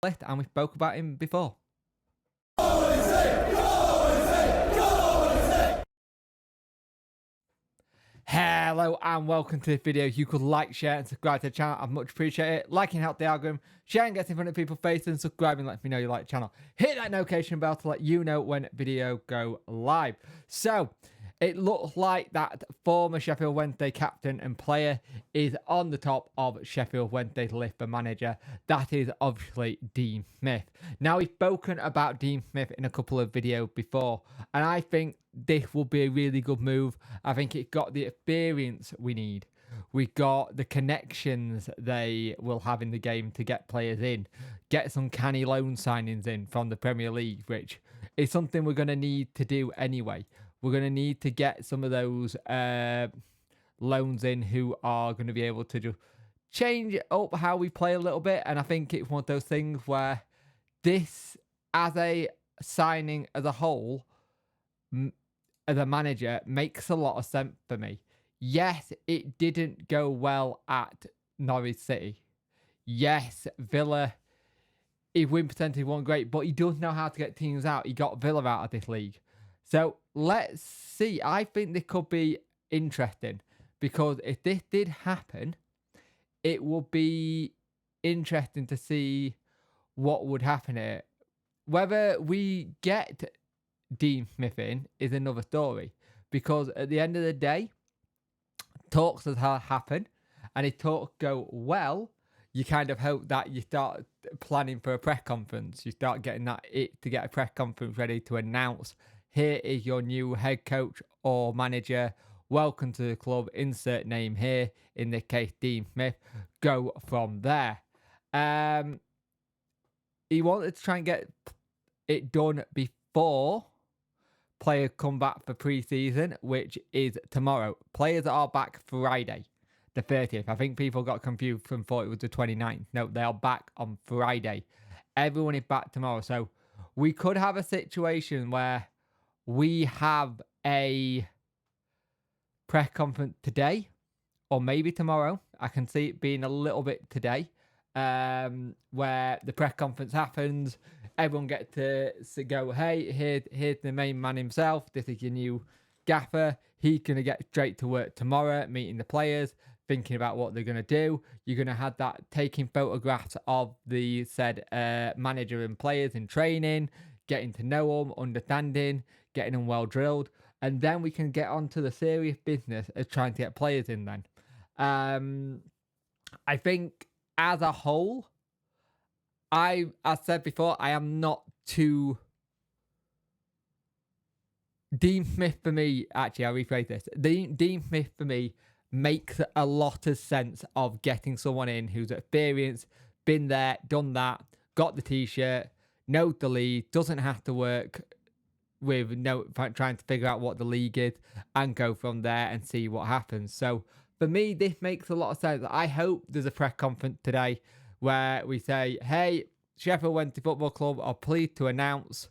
list, and we spoke about him before. Hello and welcome to this video. You could like, share and subscribe to the channel. I'd much appreciate it. Liking helps the algorithm, sharing gets in front of people's faces, and subscribing lets me know you like the channel. Hit that notification bell to let you know when video go live. So it looks like that former Sheffield Wednesday captain and player is on the top of Sheffield Wednesday's list for manager. That is obviously Dean Smith. Now, we've spoken about Dean Smith in a couple of videos before, and I think this will be a really good move. I think it's got the experience we need. We got the connections they will have in the game to get players in, get some canny loan signings in from the Premier League, which is something we're going to need to do anyway. We're going to need to get some of those loans in who are going to be able to just change up how we play a little bit. And I think it's one of those things where this, as a signing as a whole, as a manager, makes a lot of sense for me. Yes, it didn't go well at Norwich City. Yes, Villa, his win percentage wasn't great, but he does know how to get teams out. He got Villa out of this league. So let's see. I think this could be interesting, because if this did happen, it would be interesting to see what would happen here. Whether we get Dean Smith in is another story, because at the end of the day, talks has happen, and if talks go well, you kind of hope that you start planning for a press conference. You start getting that to get a press conference ready to announce, here is your new head coach or manager. Welcome to the club. Insert name here. In this case, Dean Smith. Go from there. He wanted to try and get it done before players come back for pre-season, which is tomorrow. Players are back Friday, the 30th. I think people got confused and thought it was the 29th. No, they are back on Friday. Everyone is back tomorrow. So we could have a situation where we have a press conference today, or maybe tomorrow. I can see it being a little bit today, where the press conference happens. Everyone gets to go, hey, here's the main man himself. This is your new gaffer. He's going to get straight to work tomorrow, meeting the players, thinking about what they're going to do. You're going to have that taking photographs of the said manager and players in training, getting to know them, understanding, getting them well drilled. And then we can get on to the serious business of trying to get players in then. I think as a whole, as said before, I am not too... Dean Smith for me, actually, I'll rephrase this. Dean Smith for me makes a lot of sense of getting someone in who's experienced, been there, done that, got the t-shirt, knows the league, doesn't have to work with trying to figure out what the league is, and go from there and see what happens. So for me, this makes a lot of sense. I hope there's a press conference today where we say, hey, Sheffield Wednesday Football Club are pleased to announce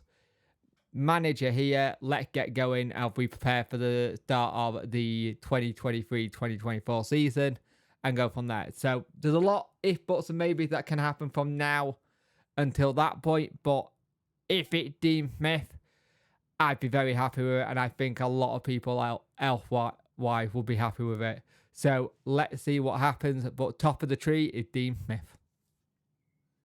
manager here. Let's get going as we prepare for the start of the 2023-2024 season and go from there. So there's a lot if, buts and maybes that can happen from now until that point. But if it's Dean Smith, I'd be very happy with it, and I think a lot of people elsewise will be happy with it. So let's see what happens. But top of the tree is Dean Smith.